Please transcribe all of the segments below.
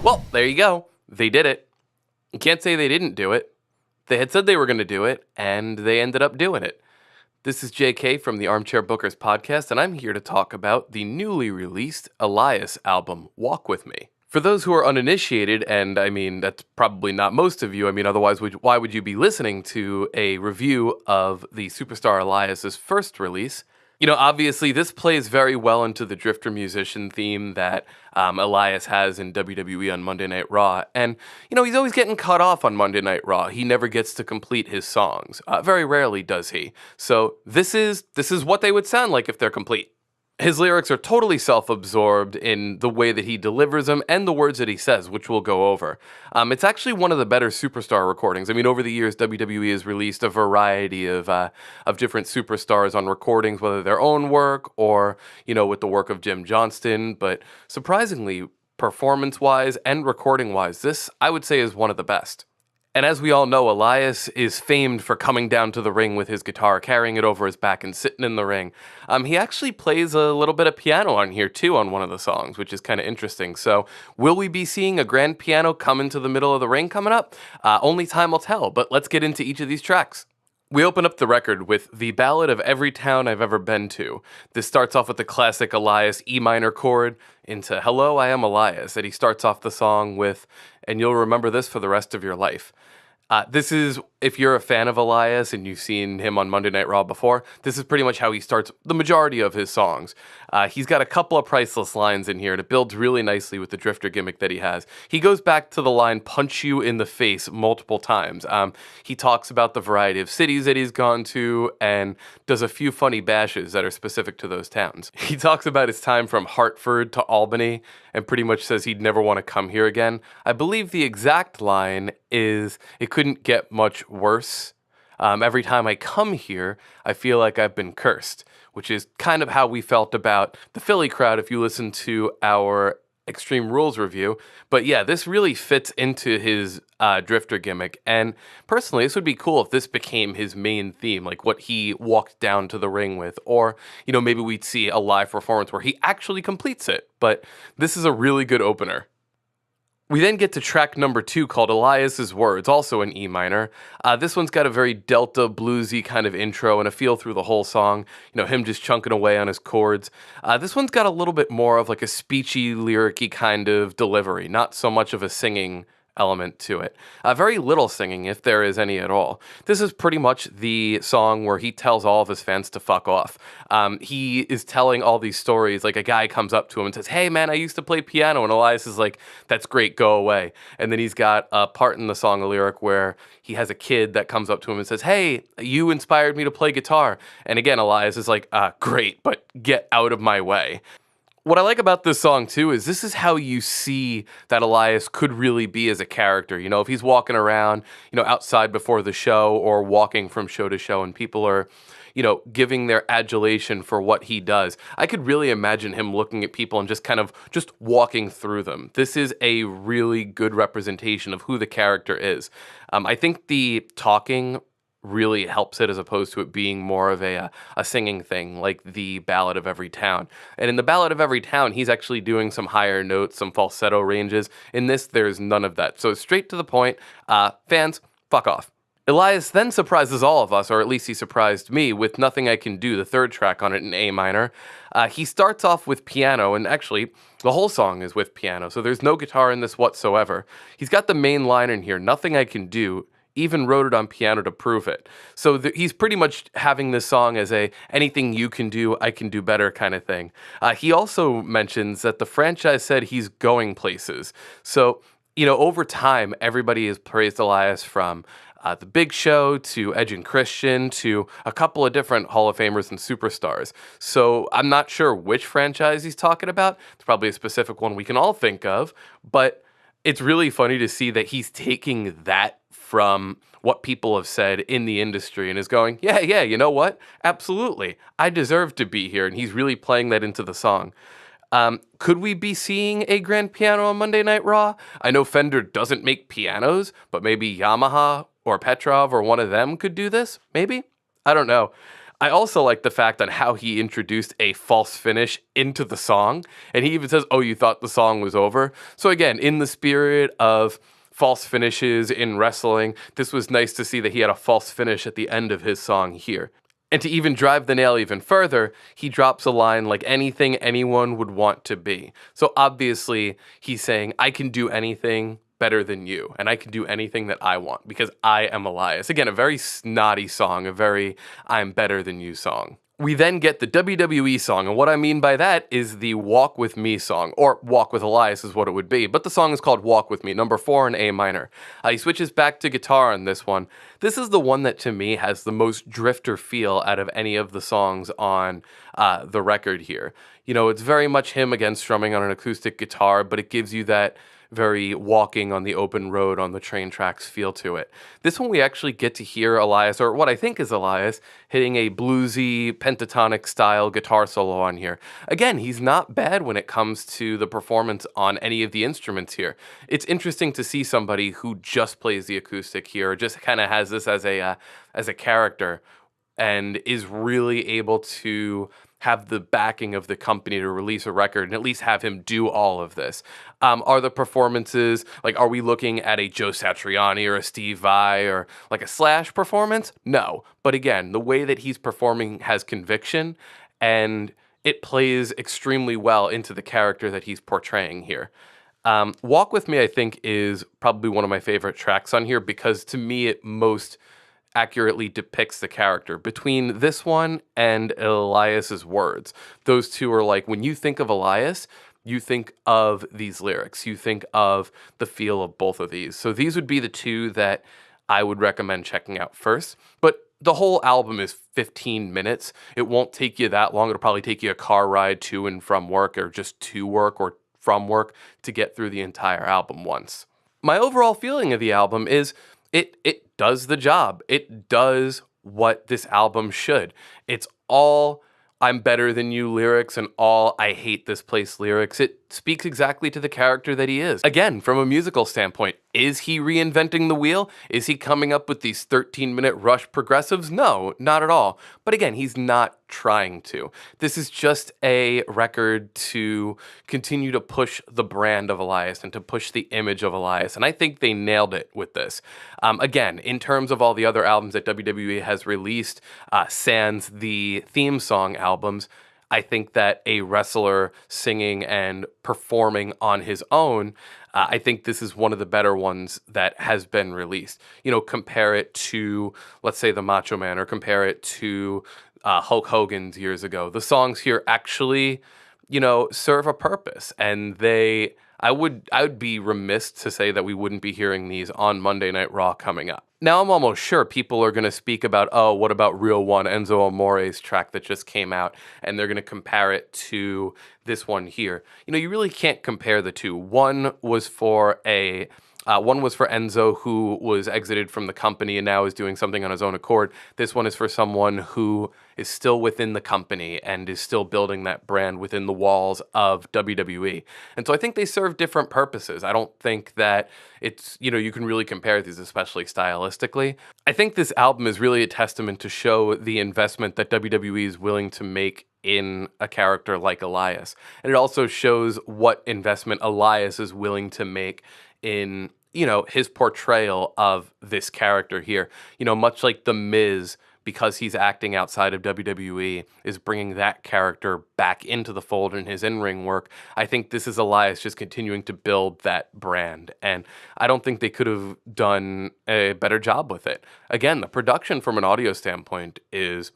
Well, there you go. They did it. You can't say they didn't do it. They had said they were going to do it, and they ended up doing it. This is JK from the Armchair Bookers podcast, and I'm here to talk about the newly released Elias album, Walk With Me. For those who are uninitiated, and I mean, that's probably not most of you, otherwise, why would you be listening to a review of the Superstar Elias's first release? Obviously, this plays very well into the drifter musician theme that Elias has in WWE on Monday Night Raw. And, he's always getting cut off on Monday Night Raw. He never gets to complete his songs. Very rarely does he. So this is what they would sound like if they're complete. His lyrics are totally self-absorbed in the way that he delivers them and the words that he says, which we'll go over. It's actually one of the better Superstar recordings. Over the years, WWE has released a variety of different superstars on recordings, whether their own work or, with the work of Jim Johnston. But surprisingly, performance-wise and recording-wise, this, I would say, is one of the best. And as we all know, Elias is famed for coming down to the ring with his guitar, carrying it over his back and sitting in the ring. He actually plays a little bit of piano on here too on one of the songs, which is kind of interesting. So will we be seeing a grand piano come into the middle of the ring coming up? Only time will tell, but let's get into each of these tracks. We open up the record with The Ballad of Every Town I've Ever Been To. This starts off with the classic Elias E minor chord into Hello, I Am Elias, and he starts off the song with, and you'll remember this for the rest of your life. This is, if you're a fan of Elias and you've seen him on Monday Night Raw before, this is pretty much how he starts the majority of his songs. He's got a couple of priceless lines in here, and it builds really nicely with the drifter gimmick that he has. He goes back to the line, punch you in the face, multiple times. He talks about the variety of cities that he's gone to and does a few funny bashes that are specific to those towns. He talks about his time from Hartford to Albany and pretty much says he'd never want to come here again. I believe the exact line is, it couldn't get much worse. Every time I come here, I feel like I've been cursed, which is kind of how we felt about the Philly crowd if you listen to our Extreme Rules review. But yeah, this really fits into his drifter gimmick. And personally, this would be cool if this became his main theme, like what he walked down to the ring with. Or, maybe we'd see a live performance where he actually completes it. But this is a really good opener. We then get to track number 2 called Elias's Words, also in E minor. This one's got a very Delta bluesy kind of intro and a feel through the whole song, him just chunking away on his chords. This one's got a little bit more of like a speechy, lyric-y kind of delivery, not so much of a singing element to it. Very little singing, if there is any at all. This is pretty much the song where he tells all of his fans to fuck off. He is telling all these stories, like a guy comes up to him and says, hey man, I used to play piano, and Elias is like, that's great, go away. And then he's got a part in the song, a lyric where he has a kid that comes up to him and says, hey, you inspired me to play guitar. And again, Elias is like, great, but get out of my way. What I like about this song, too, is this is how you see that Elias could really be as a character. If he's walking around, outside before the show or walking from show to show and people are, giving their adulation for what he does. I could really imagine him looking at people and just walking through them. This is a really good representation of who the character is. I think the talking really helps it as opposed to it being more of a singing thing like the Ballad of Every Town. And in the Ballad of Every Town, he's actually doing some higher notes, some falsetto ranges. In this, there's none of that. So straight to the point, fans, fuck off. Elias then surprises all of us, or at least he surprised me, with Nothing I Can Do, the third track on it in A minor. He starts off with piano, and actually, the whole song is with piano, so there's no guitar in this whatsoever. He's got the main line in here, Nothing I Can Do, even wrote it on piano to prove it. So he's pretty much having this song as a anything you can do, I can do better kind of thing. He also mentions that the franchise said he's going places. So, over time, everybody has praised Elias from The Big Show to Edge and Christian to a couple of different Hall of Famers and superstars. So I'm not sure which franchise he's talking about. It's probably a specific one we can all think of, but it's really funny to see that he's taking that from what people have said in the industry and is going, yeah, you know what? Absolutely. I deserve to be here. And he's really playing that into the song. Could we be seeing a grand piano on Monday Night Raw? I know Fender doesn't make pianos, but maybe Yamaha or Petrov or one of them could do this? Maybe? I don't know. I also like the fact on how he introduced a false finish into the song, and he even says, "Oh, you thought the song was over?" So again, in the spirit of false finishes in wrestling, this was nice to see that he had a false finish at the end of his song here. And to even drive the nail even further, he drops a line like anything anyone would want to be. So obviously, he's saying, I can do anything better than you, and I can do anything that I want because I am Elias. Again, a very snotty song, a very I'm better than you song. We then get the WWE song, and what I mean by that is the Walk With Me song, or Walk With Elias is what it would be, but the song is called Walk With Me, number 4 in A minor. He switches back to guitar on this one. This is the one that to me has the most drifter feel out of any of the songs on the record here. You know, it's very much him again strumming on an acoustic guitar, but it gives you that very walking on the open road on the train tracks feel to it. This one we actually get to hear Elias, or what I think is Elias, hitting a bluesy pentatonic style guitar solo on here. Again, he's not bad when it comes to the performance on any of the instruments here. It's interesting to see somebody who just plays the acoustic here, or just kind of has this as a character, and is really able to have the backing of the company to release a record and at least have him do all of this. Are the performances, like, are we looking at a Joe Satriani or a Steve Vai or like a Slash performance? No. But again, the way that he's performing has conviction, and it plays extremely well into the character that he's portraying here. Walk With Me, I think, is probably one of my favorite tracks on here because to me it most accurately depicts the character. Between this one and Elias's words, those two are like, when you think of Elias, you think of these lyrics, you think of the feel of both of these. So these would be the two that I would recommend checking out first. But the whole album is 15 minutes. It won't take you that long. It'll probably take you a car ride to and from work, or just to work or from work, to get through the entire album once. My overall feeling of the album is it does the job. It does what this album should. It's all I'm better than you lyrics and all I hate this place lyrics. It speaks exactly to the character that he is. Again, from a musical standpoint, is he reinventing the wheel? Is he coming up with these 13-minute rush progressives? No, not at all. But again, he's not trying to. This is just a record to continue to push the brand of Elias and to push the image of Elias. And I think they nailed it with this. Again, in terms of all the other albums that WWE has released, sans the theme song albums, I think that a wrestler singing and performing on his own, I think this is one of the better ones that has been released. You know, compare it to, let's say, the Macho Man, or compare it to Hulk Hogan's years ago. The songs here actually, you know, serve a purpose, and I would be remiss to say that we wouldn't be hearing these on Monday Night Raw coming up. Now, I'm almost sure people are going to speak about, oh, what about Real One, Enzo Amore's track that just came out, and they're going to compare it to this one here. You know, you really can't compare the two. One was for Enzo, who was exited from the company and now is doing something on his own accord. This one is for someone who is still within the company and is still building that brand within the walls of WWE. And so I think they serve different purposes. I don't think that it's, you know, you can really compare these, especially stylistically. I think this album is really a testament to show the investment that WWE is willing to make in a character like Elias. And it also shows what investment Elias is willing to make in, you know, his portrayal of this character here. You know, much like The Miz, because he's acting outside of WWE, is bringing that character back into the fold in his in-ring work. I think this is Elias just continuing to build that brand, and I don't think they could have done a better job with it. Again, the production from an audio standpoint is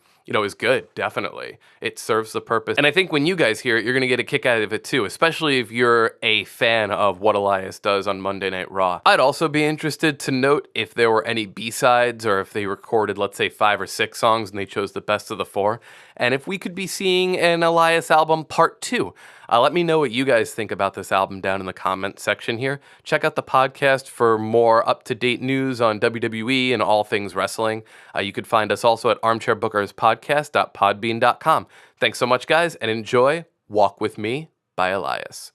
good, definitely. It serves the purpose. And I think when you guys hear it, you're going to get a kick out of it too, especially if you're a fan of what Elias does on Monday Night Raw. I'd also be interested to note if there were any B-sides, or if they recorded, let's say, 5 or 6 songs and they chose the best of the 4. And if we could be seeing an Elias album part 2. Let me know what you guys think about this album down in the comment section here. Check out the podcast for more up-to-date news on WWE and all things wrestling. You could find us also at armchairbookerspodcast.podbean.com. Thanks so much, guys, and enjoy Walk With Me by Elias.